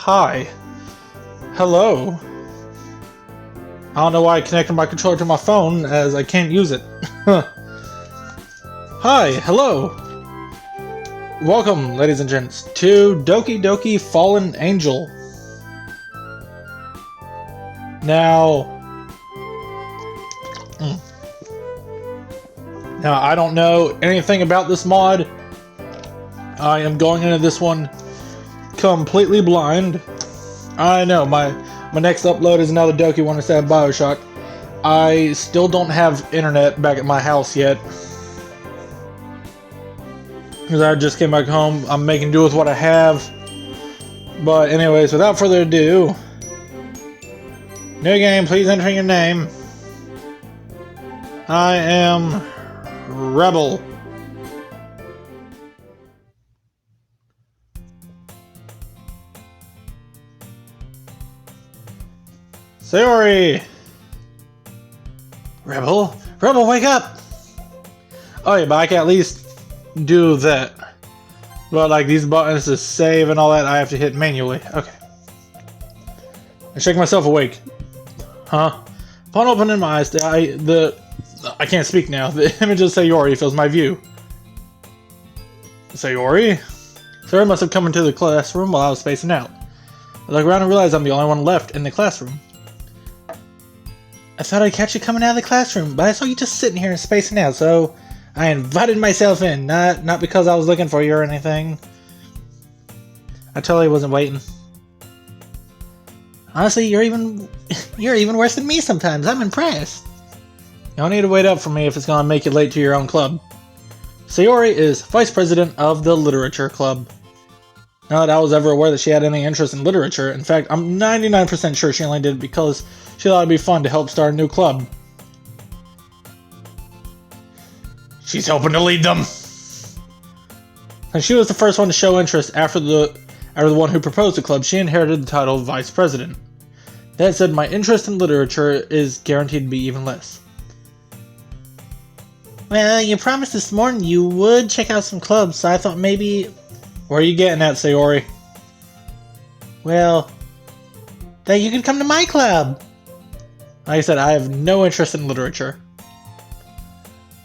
Hi. Hello. I don't know why I connected my controller to my phone, as I can't use it. Hi, hello. Welcome, ladies and gents, to Doki Doki Fallen Angel. Now, I don't know anything about this mod. I am going into this one completely blind. I know, my next upload is another Doki one instead of Bioshock. I still don't have internet back at my house yet. Because I just came back home. I'm making do with what I have. But anyways, without further ado, new game, please enter your name. I am Rebel. Sayori! Rebel? Rebel, wake up! Oh yeah, but I can at least do that. But like these buttons to save and all that, I have to hit manually. Okay. I shake myself awake. Huh? Upon opening my eyes, I can't speak now. The image of Sayori fills my view. Sayori? Sayori must have come into the classroom while I was spacing out. I look around and realize I'm the only one left in the classroom. I thought I'd catch you coming out of the classroom, but I saw you just sitting here and spacing out, so I invited myself in, not because I was looking for you or anything. I totally wasn't waiting. Honestly, you're even worse than me sometimes. I'm impressed. You don't need to wait up for me if it's gonna make you late to your own club. Sayori is vice president of the literature club. Not that I was ever aware that she had any interest in literature. In fact, I'm 99% sure she only did it because she thought it'd be fun to help start a new club. She's hoping to lead them. And she was the first one to show interest after the one who proposed the club. She inherited the title of vice president. That said, my interest in literature is guaranteed to be even less. Well, you promised this morning you would check out some clubs, so I thought maybe... Where are you getting at, Sayori? Well, that you could come to my club. Like I said, I have no interest in literature.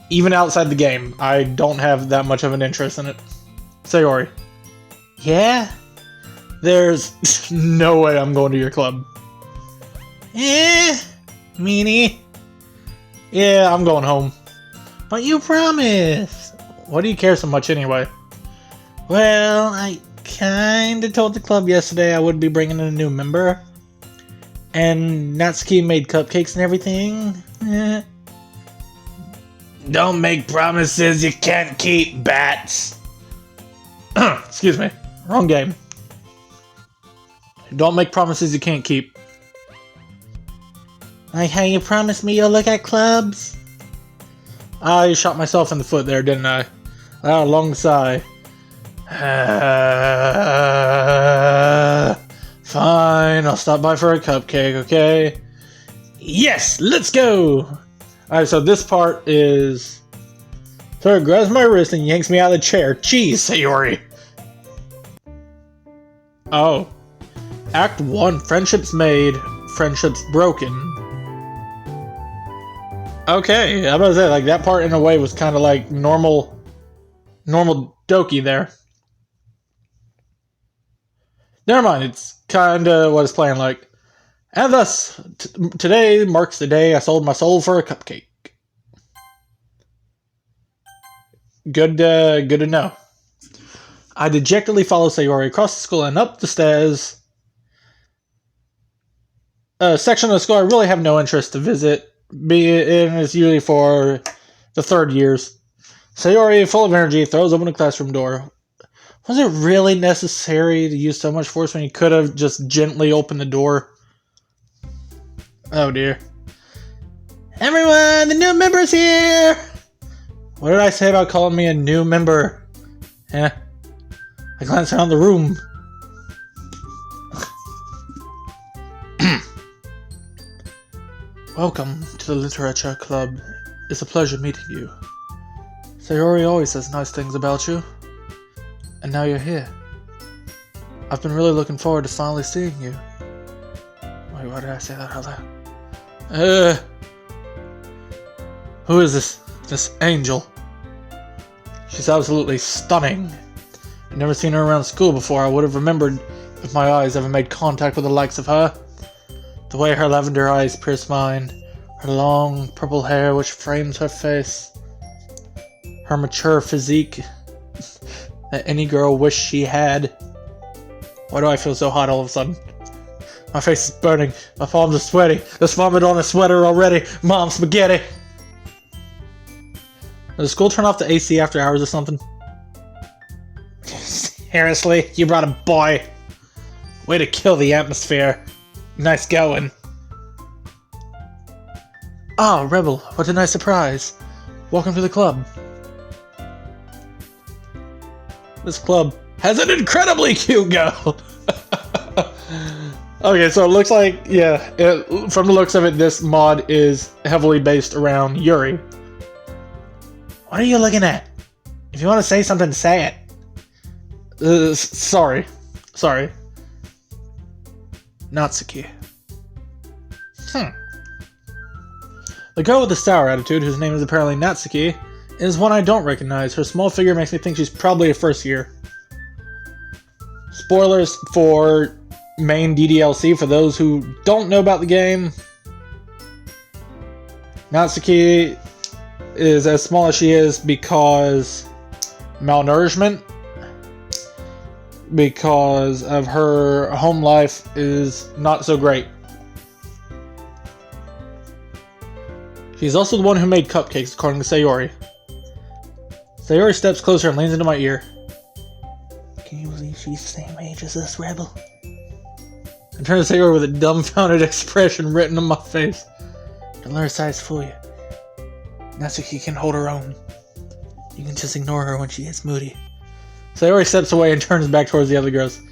Even outside the game, I don't have that much of an interest in it. Sayori. Yeah? There's no way I'm going to your club. Meanie. Yeah, I'm going home. But you promised. Why do you care so much anyway? Well, I kinda told the club yesterday I would be bringing in a new member. And Natsuki made cupcakes and everything. Don't make promises you can't keep, bats. Excuse me. Wrong game. Don't make promises you can't keep. Like how you promised me you'll look at clubs? I shot myself in the foot there, didn't I? A long sigh. Fine, I'll stop by for a cupcake, okay? Yes, let's go! Alright, so this part is... Sir grabs my wrist and yanks me out of the chair. Jeez, Sayori! Oh. Act 1, friendships made, friendships broken. Okay, I'm about to say, like, that part in a way was kind of like normal Doki there. Never mind, it's kinda what it's playing like. And thus, today marks the day I sold my soul for a cupcake. Good to know. I dejectedly follow Sayori across the school and up the stairs. A section of the school I really have no interest to visit, and it's usually for the third years. Sayori, full of energy, throws open the classroom door. Was it really necessary to use so much force when you could have just gently opened the door? Oh dear. Everyone, the new member's here! What did I say about calling me a new member? I glanced around the room. Welcome to the Literature Club. It's a pleasure meeting you. Sayori always says nice things about you. And now you're here. I've been really looking forward to finally seeing you. Wait, why did I say that out loud? Who is this? This angel? She's absolutely stunning. I've never seen her around school before. I would have remembered if my eyes ever made contact with the likes of her. The way her lavender eyes pierce mine, her long purple hair which frames her face, her mature physique that any girl wished she had. Why do I feel so hot all of a sudden? My face is burning, my palms are sweaty, there's vomit on the sweater already, Mom, spaghetti! Does school turn off the AC after hours or something? Seriously? You brought a boy? Way to kill the atmosphere. Nice going. Ah, Rebel, what a nice surprise. Welcome to the club. This club has an incredibly cute girl. Okay, so it looks like, yeah, from the looks of it, this mod is heavily based around Yuri. What are you looking at? If you want to say something, say it. Sorry. Natsuki. The girl with the sour attitude, whose name is apparently Natsuki, is one I don't recognize. Her small figure makes me think she's probably a first year. Spoilers for main DDLC for those who don't know about the game. Natsuki is as small as she is because malnourishment, because of her home life is not so great. She's also the one who made cupcakes, according to Sayori. Sayori steps closer and leans into my ear. Can you believe she's the same age as us, Rebel? I turn to Sayori with a dumbfounded expression written on my face. Don't let her size fool you. Natsuki can hold her own. You can just ignore her when she gets moody. Sayori steps away and turns back towards the other girls.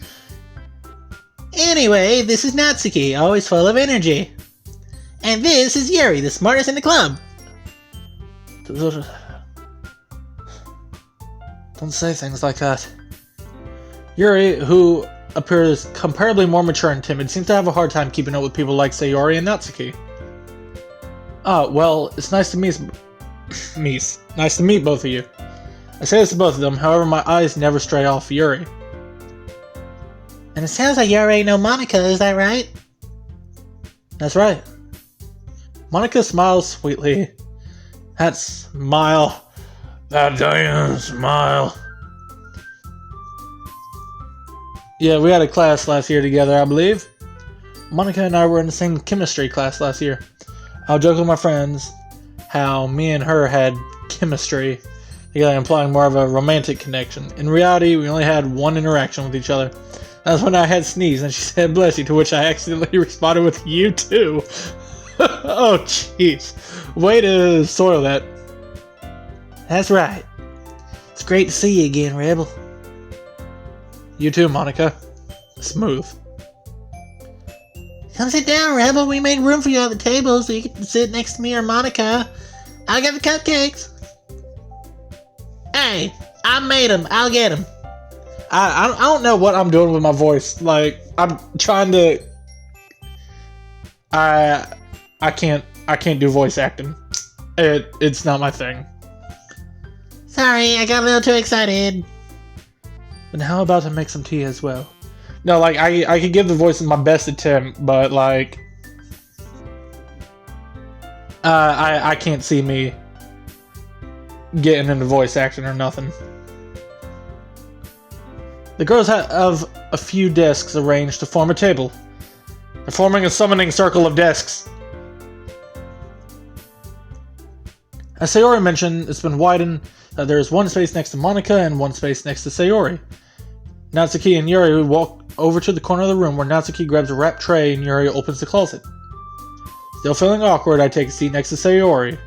Anyway, this is Natsuki, always full of energy. And this is Yuri, the smartest in the club. Don't say things like that. Yuri, who appears comparably more mature and timid, seems to have a hard time keeping up with people like Sayori and Natsuki. Ah, well, it's nice to meet Nice to meet both of you. I say this to both of them, however my eyes never stray off Yuri. And it sounds like Yuri ain't no Monica, is that right? That's right. Monica smiles sweetly. That smile. That damn smile. Yeah, we had a class last year together, I believe. Monica and I were in the same chemistry class last year. I'll joke with my friends how me and her had chemistry together, implying more of a romantic connection. In reality, we only had one interaction with each other. That's when I had sneezed and she said bless you, to which I accidentally responded with you too. Oh jeez. Way to soil that. That's right. It's great to see you again, Rebel. You too, Monica. Smooth. Come sit down, Rebel. We made room for you at the table so you can sit next to me or Monica. I'll get the cupcakes. Hey, I made them. I'll get them. I don't know what I'm doing with my voice. Like, I'm trying to... I can't do voice acting. It's not my thing. Sorry, I got a little too excited. Then how about to make some tea as well? No, like, I could give the voice my best attempt, but, like... I can't see me getting into voice acting or nothing. The girls have a few desks arranged to form a table. They're forming a summoning circle of desks. As Sayori mentioned, it's been widened. There is one space next to Monica and one space next to Sayori. Natsuki and Yuri walk over to the corner of the room where Natsuki grabs a wrapped tray and Yuri opens the closet. Still feeling awkward, I take a seat next to Sayori.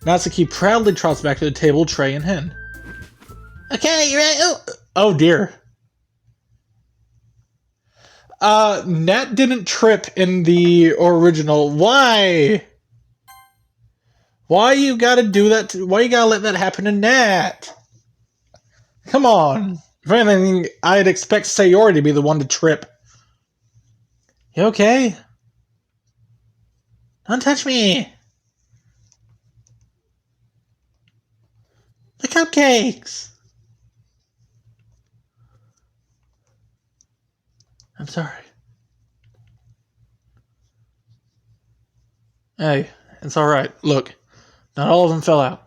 Natsuki proudly trots back to the table, tray in hand. Okay, you ready? Oh dear. Nat didn't trip in the original. Why? Why you gotta do that? Why you gotta let that happen to Nat? Come on. If anything, I'd expect Sayori to be the one to trip. You okay? Don't touch me! The cupcakes! I'm sorry. Hey, it's alright. Look, not all of them fell out.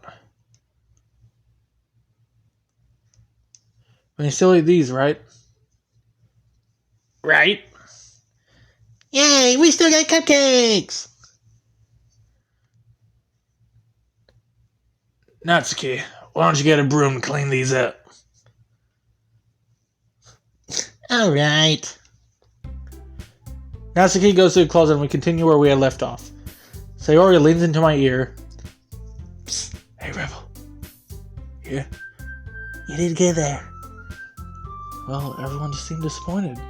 But you still eat these, right? Right? Yay, we still got cupcakes! Natsuki, why don't you get a broom to clean these up? Alright. Natsuki goes to the closet and we continue where we had left off. Sayori leans into my ear. Psst, hey Rebel. Yeah? You did good there. Well, everyone just seemed disappointed.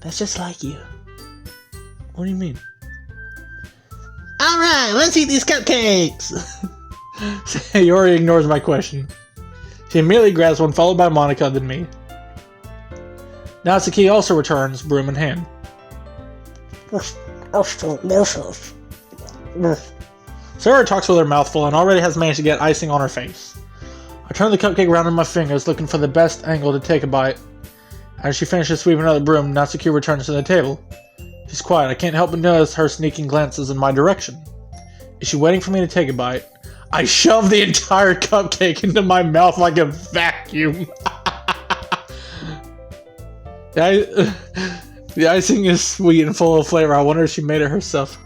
That's just like you. What do you mean? Alright, let's eat these cupcakes! Sayori ignores my question. She immediately grabs one, followed by Monica, then me. Natsuki also returns, broom in hand. Sarah talks with her mouth full and already has managed to get icing on her face. I turn the cupcake around in my fingers, looking for the best angle to take a bite. As she finishes sweeping out the broom, Natsuki returns to the table. She's quiet. I can't help but notice her sneaking glances in my direction. Is she waiting for me to take a bite? I shove the entire cupcake into my mouth like a vacuum. The icing is sweet and full of flavor. I wonder if she made it herself.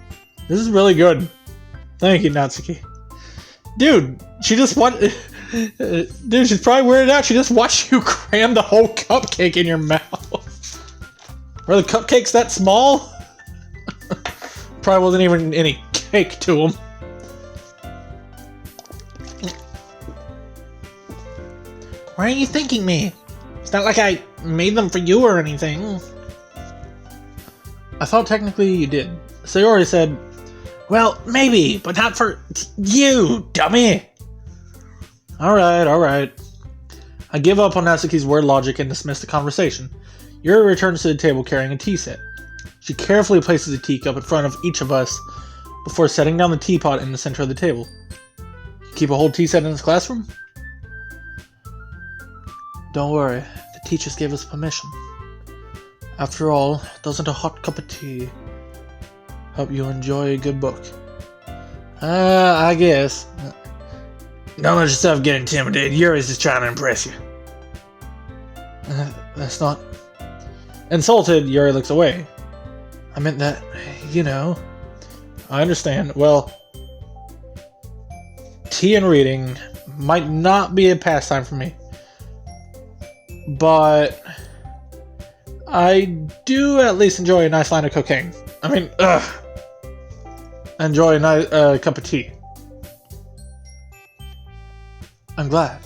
This is really good. Thank you, Natsuki. Dude, she just Dude, she's probably weirded out. She just watched you cram the whole cupcake in your mouth. Were the cupcakes that small? Probably wasn't even any cake to them. Why are you thanking me? It's not like I made them for you or anything. I thought technically you did. Sayori said, well, maybe, but not for you, dummy. Alright. I give up on Natsuki's word logic and dismiss the conversation. Yuri returns to the table carrying a tea set. She carefully places a teacup in front of each of us before setting down the teapot in the center of the table. You keep a whole tea set in this classroom? Don't worry, the teachers gave us permission. After all, doesn't a hot cup of tea help you enjoy a good book? I guess. Don't let yourself get intimidated. Yuri's just trying to impress you. That's not... Insulted, Yuri looks away. I meant that, you know. I understand. Well, tea and reading might not be a pastime for me. But I do at least enjoy a nice line of cocaine. Enjoy a nice cup of tea. I'm glad.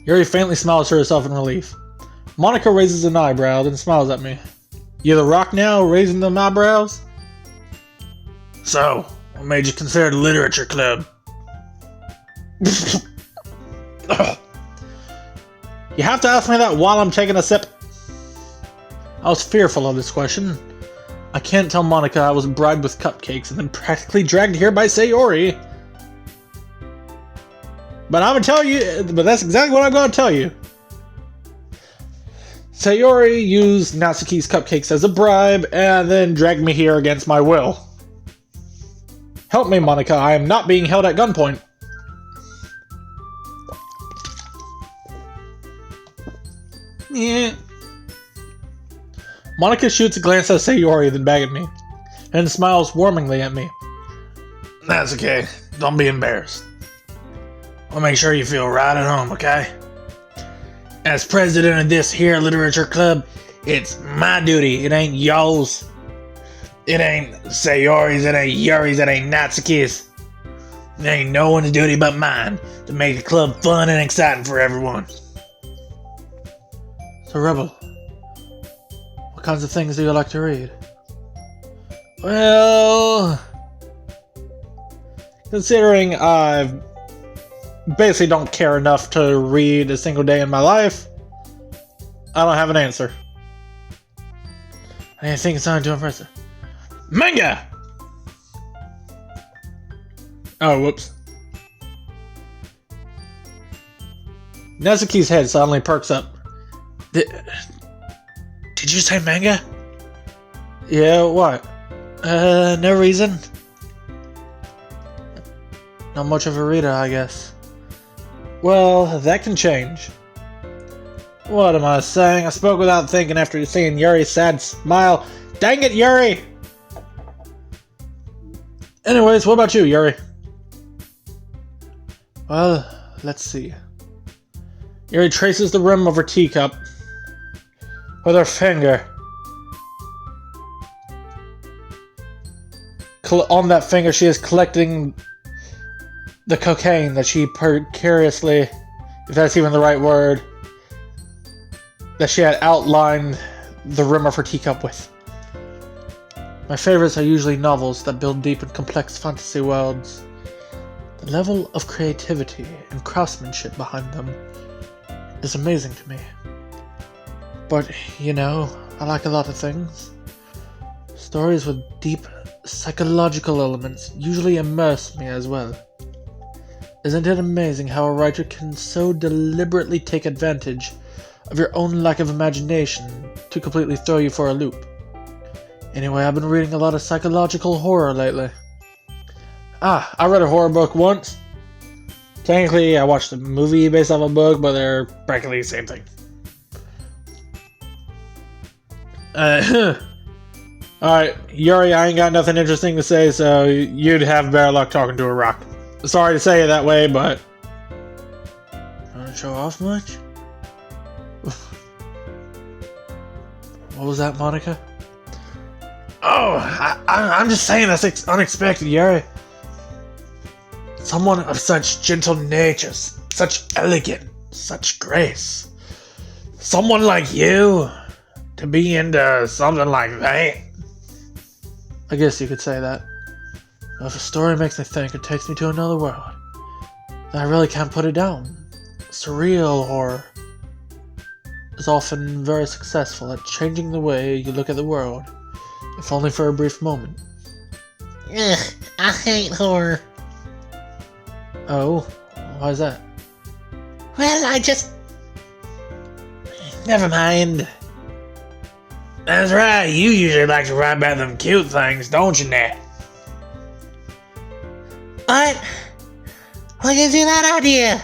Yuri faintly smiles to herself in relief. Monica raises an eyebrow, then smiles at me. You the rock now, raising them eyebrows? So, what made you consider the literature club? You have to ask me that while I'm taking a sip. I was fearful of this question. I can't tell Monica I was bribed with cupcakes and then practically dragged here by Sayori. But I'm gonna tell you, but that's exactly what I'm gonna tell you. Sayori used Natsuki's cupcakes as a bribe and then dragged me here against my will. Help me, Monica, I am not being held at gunpoint. Yeah. Monica shoots a glance at Sayori, then back at me, and smiles warmingly at me. That's okay. Don't be embarrassed. I'll make sure you feel right at home, okay? As president of this here literature club, it's my duty. It ain't y'all's. It ain't Sayori's, it ain't Yuri's, it ain't Natsuki's. It ain't no one's duty but mine to make the club fun and exciting for everyone. So, Rebel, what kinds of things do you like to read? Well, considering I've basically don't care enough to read a single day in my life, I don't have an answer. I think it's not too impressive. Manga! Oh, whoops. Nezuki's head suddenly perks up. Did you say manga? Yeah, what? No reason. Not much of a reader, I guess. Well, that can change. What am I saying? I spoke without thinking after seeing Yuri's sad smile. Dang it, Yuri! Anyways, what about you, Yuri? Well, let's see. Yuri traces the rim of her teacup with her finger. On that finger, she is collecting the cocaine that she precariously, if that's even the right word, that she had outlined the rim of her teacup with. My favorites are usually novels that build deep and complex fantasy worlds. The level of creativity and craftsmanship behind them is amazing to me. But, you know, I like a lot of things. Stories with deep psychological elements usually immerse me as well. Isn't it amazing how a writer can so deliberately take advantage of your own lack of imagination to completely throw you for a loop? Anyway, I've been reading a lot of psychological horror lately. I read a horror book once. Technically, I watched a movie based off a book, but they're practically the same thing. Alright, Yuri, I ain't got nothing interesting to say, so you'd have better luck talking to a rock. Sorry to say it that way, but... Wanna show off much? What was that, Monica? Oh, I'm just saying that's unexpected, Yuri. Someone of such gentle natures, such elegance, such grace. Someone like you to be into something like that. I guess you could say that. If a story makes me think, it takes me to another world, then I really can't put it down. Surreal horror is often very successful at changing the way you look at the world, if only for a brief moment. Ugh, I hate horror. Oh, why is that? Well, never mind. That's right, you usually like to write about them cute things, don't you, Nat? What? What gives you that idea?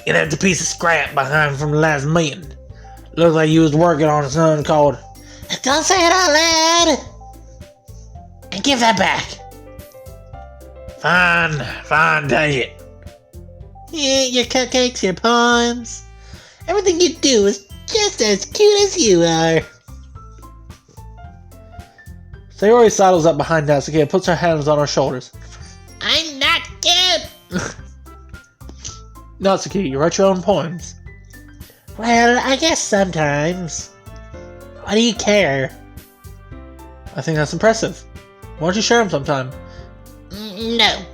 You left a piece of scrap behind from the last meeting. Looks like you was working on something called... Don't say it out loud! And give that back. Fine, take it. Yeah, your cupcakes, your poems. Everything you do is just as cute as you are. Sayori sidles up behind Natsuki and puts her hands on her shoulders. I'm not cute! Natsuki, you write your own poems. Well, I guess sometimes. Why do you care? I think that's impressive. Why don't you share them sometime? No.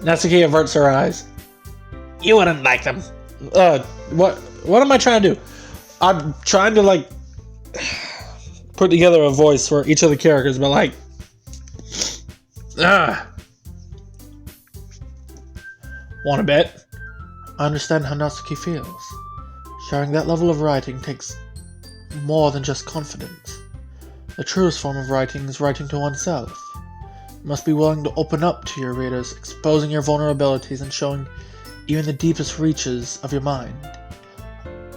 Natsuki averts her eyes. You wouldn't like them. What am I trying to do? I'm trying to, like, put together a voice for each of the characters, but, like... Want to bet? I understand how Natsuki feels. Sharing that level of writing takes more than just confidence. The truest form of writing is writing to oneself. You must be willing to open up to your readers, exposing your vulnerabilities and showing even the deepest reaches of your mind.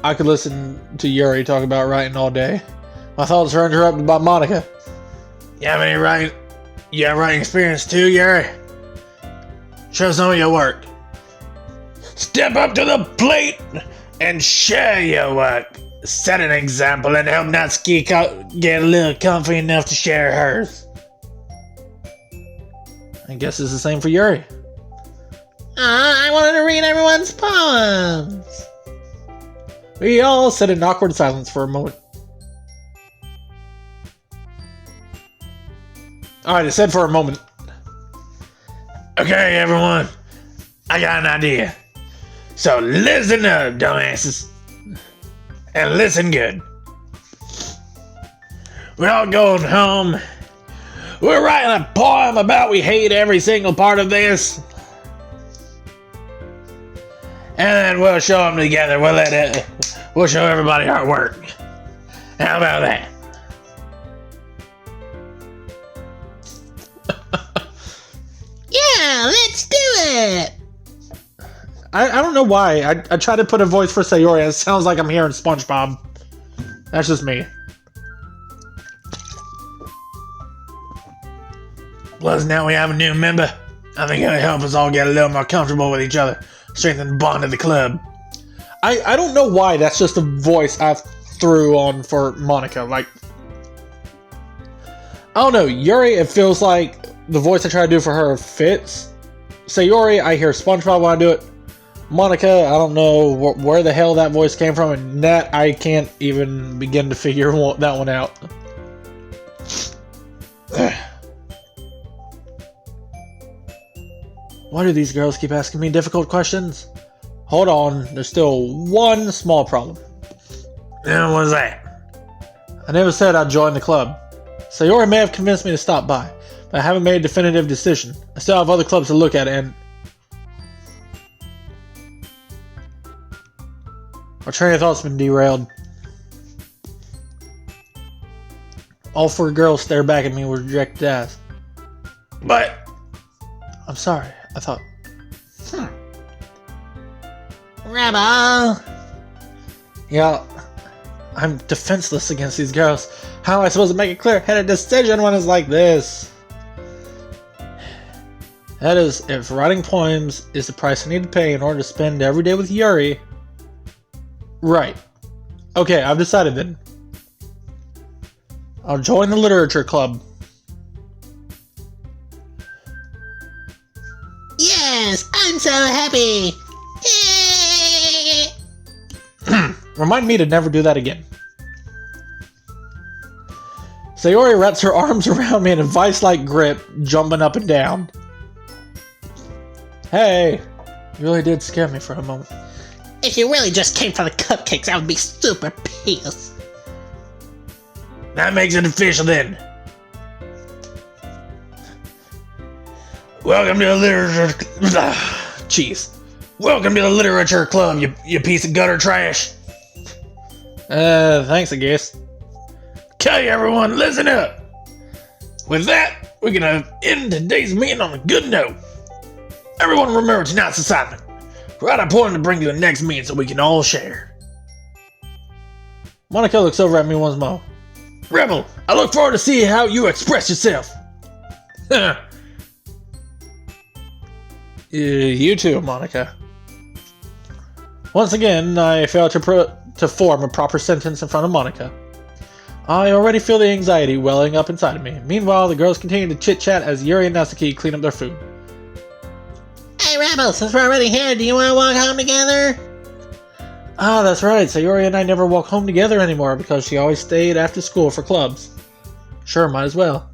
I could listen to Yuri talk about writing all day. My thoughts are interrupted by Monica. You have writing experience too, Yuri? Show some of your work. Step up to the plate and share your work. Set an example and help Natsuki get a little comfy enough to share hers. I guess it's the same for Yuri. I wanted to read everyone's poems. We all sit in awkward silence for a moment. Alright, I said for a moment. Okay, everyone. I got an idea. So listen up, dumbasses. And listen good. We're all going home. We're writing a poem about we hate every single part of this. And then we'll show them together. We'll show everybody our work. How about that? Yeah, let's do it! I don't know why. I tried to put a voice for Sayori and it sounds like I'm hearing SpongeBob. That's just me. Plus, now we have a new member. I think it'll help us all get a little more comfortable with each other. Strengthen the bond of the club. I don't know why that's just a voice I threw on for Monica. Like, I don't know. Yuri, it feels like the voice I try to do for her fits. Sayori, I hear SpongeBob when I do it. Monica, I don't know where the hell that voice came from, and Nat, I can't even begin to figure that one out. Why do these girls keep asking me difficult questions? Hold on, there's still one small problem. And what's that? I never said I'd join the club. Sayori may have convinced me to stop by, but I haven't made a definitive decision. I still have other clubs to look at, and my train of thought's been derailed. All four girls stare back at me with rejected eyes. But I'm sorry, I thought. Rebel! Yeah, I'm defenseless against these girls. How am I supposed to make a clear-headed decision when it's like this? That is, if writing poems is the price I need to pay in order to spend every day with Yuri. Right. Okay, I've decided then. I'll join the literature club. Yes, I'm so happy! Remind me to never do that again. Sayori wraps her arms around me in a vice-like grip, jumping up and down. Hey, you really did scare me for a moment. If you really just came for the cupcakes, I would be super pissed. that makes it official then. Welcome to the literature. Jeez. Welcome to the literature club, you piece of gutter trash. Thanks, I guess. Okay, everyone, listen up. With that, we're gonna end today's meeting on a good note. Everyone remember tonight's assignment. Write a poem to bring to the next meeting so we can all share. Monica looks over at me once more. Rebel, I look forward to seeing how you express yourself. You too, Monica. Once again, I failed to form a proper sentence in front of Monica. I already feel the anxiety welling up inside of me. Meanwhile, the girls continue to chit-chat as Yuri and Natsuki clean up their food. Hey Rebel, since we're already here, do you want to walk home together? Ah, that's right. Sayori and I never walk home together anymore because she always stayed after school for clubs. Sure, might as well.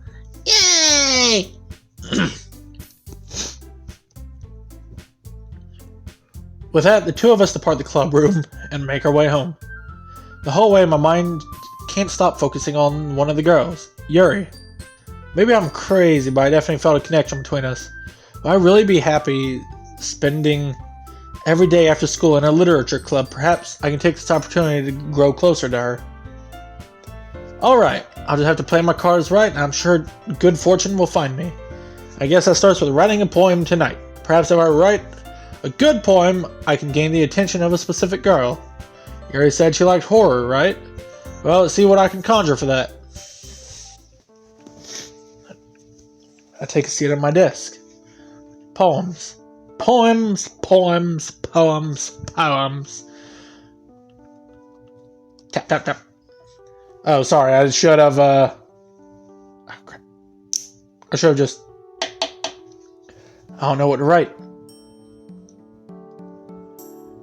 Yay! With that, the two of us depart the club room and make our way home. The whole way, my mind can't stop focusing on one of the girls, Yuri. Maybe I'm crazy, but I definitely felt a connection between us. Would I really be happy spending every day after school in a literature club? Perhaps I can take this opportunity to grow closer to her. Alright, I'll just have to play my cards right, and I'm sure good fortune will find me. I guess that starts with writing a poem tonight. Perhaps if I write a good poem, I can gain the attention of a specific girl. Yuri said she liked horror, right? Well, let's see what I can conjure for that. I take a seat at my desk. Poems. Poems, poems, poems, poems. Tap, tap, tap. Oh, sorry, I should have, oh, crap. I should have just... I don't know what to write.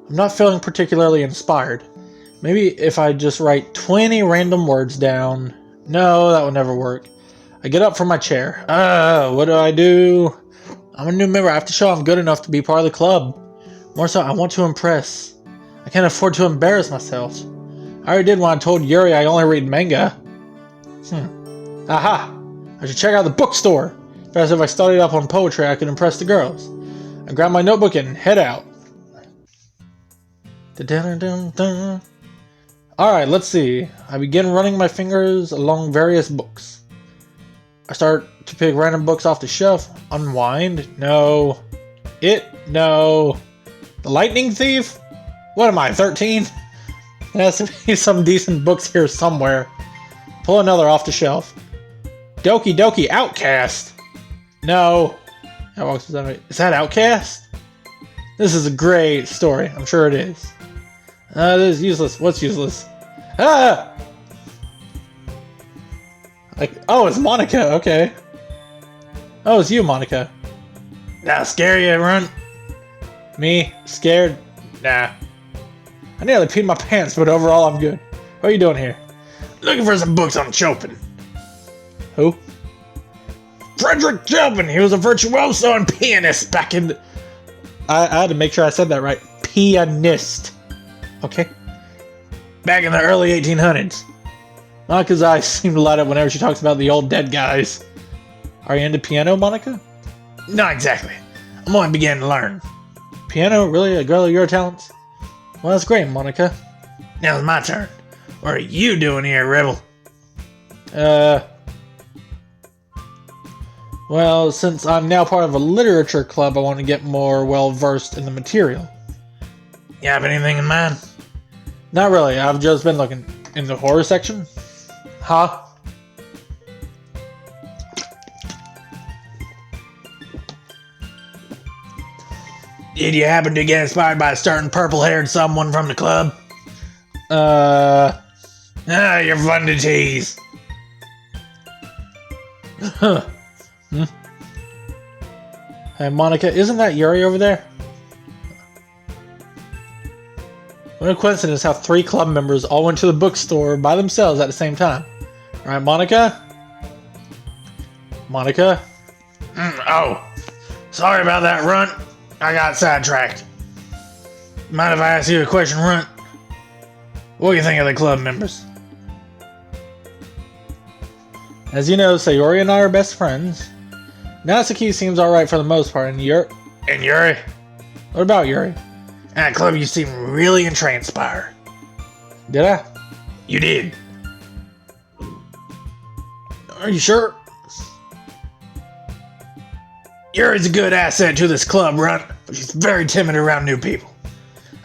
I'm not feeling particularly inspired. Maybe if I just write 20 random words down. No, that would never work. I get up from my chair. What do? I'm a new member. I have to show I'm good enough to be part of the club. More so, I want to impress. I can't afford to embarrass myself. I already did when I told Yuri I only read manga. Aha! I should check out the bookstore. Perhaps if I studied up on poetry, I could impress the girls. I grab my notebook and head out. Alright, let's see. I begin running my fingers along various books. I start to pick random books off the shelf. Unwind? No. No. The Lightning Thief? What am I, 13? There has to be some decent books here somewhere. Pull another off the shelf. Doki Doki Outcast? No. Is that Outcast? This is a great story. I'm sure it is. This is useless. What's useless? Ah! Oh, it's Monica. Okay. Oh, it's you, Monica. Now scare you, Runt? Me? Scared? Nah. I nearly peed my pants, but overall I'm good. What are you doing here? Looking for some books on Chopin. Who? Frederick Chopin. He was a virtuoso and pianist back in the... I had to make sure I said that right. Pianist. Okay. Back in the early 1800s. Monica's eyes seem to light up whenever she talks about the old dead guys. Are you into piano, Monica? Not exactly. I'm only beginning to learn. Piano? Really? A girl of your talents? Well, that's great, Monica. Now it's my turn. What are you doing here, Rebel? Well, since I'm now part of a literature club, I want to get more well-versed in the material. You have anything in mind? Not really. I've just been looking in the horror section. Huh? Did you happen to get inspired by a certain purple-haired someone from the club? You're fun to tease. Hey, Monica, isn't that Yuri over there? What a coincidence how 3 club members all went to the bookstore by themselves at the same time. Alright, Monica? Monica? Oh, sorry about that, Runt. I got sidetracked. Mind if I ask you a question, Runt? What do you think of the club members? As you know, Sayori and I are best friends. Natsuki seems alright for the most part, and Yuri... And Yuri? What about Yuri? At club, you seem really entranced by her. Did I? You did. Are you sure? Yuri's a good asset to this club, Runt, but she's very timid around new people.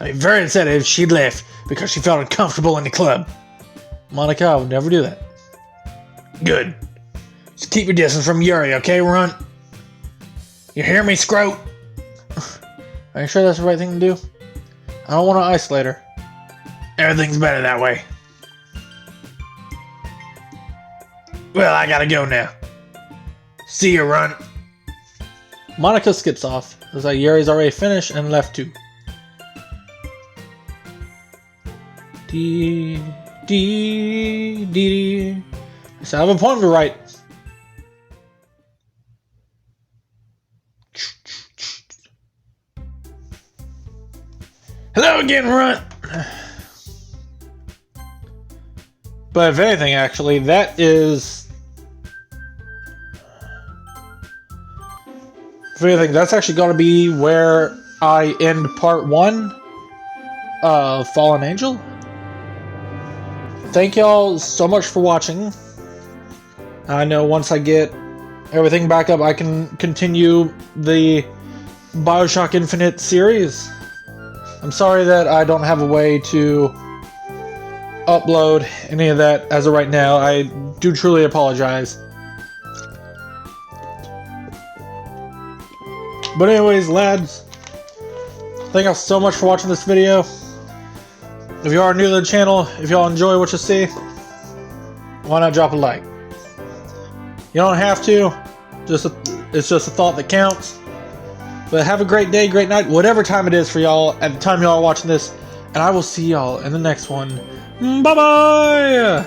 I'd be very upset if she left because she felt uncomfortable in the club. Monica, I would never do that. Good. Just keep your distance from Yuri, okay, Runt? You hear me, Scroat? Are you sure that's the right thing to do? I don't want to isolate her. Everything's better that way. Well, I gotta go now. See you, Runt. Monica skips off. Looks like Yuri's already finished and left too. So I have a poem to write. Hello again, Runt. But if anything, actually, that is... If anything, that's actually going to be where I end part 1 of Fallen Angel. Thank y'all so much for watching. I know once I get everything back up, I can continue the BioShock Infinite series. I'm sorry that I don't have a way to upload any of that as of right now. I do truly apologize. But anyways, lads, thank y'all so much for watching this video. If you are new to the channel, if y'all enjoy what you see, why not drop a like? You don't have to. It's just a thought that counts. But have a great day, great night, whatever time it is for y'all at the time y'all are watching this. And I will see y'all in the next one. Bye-bye!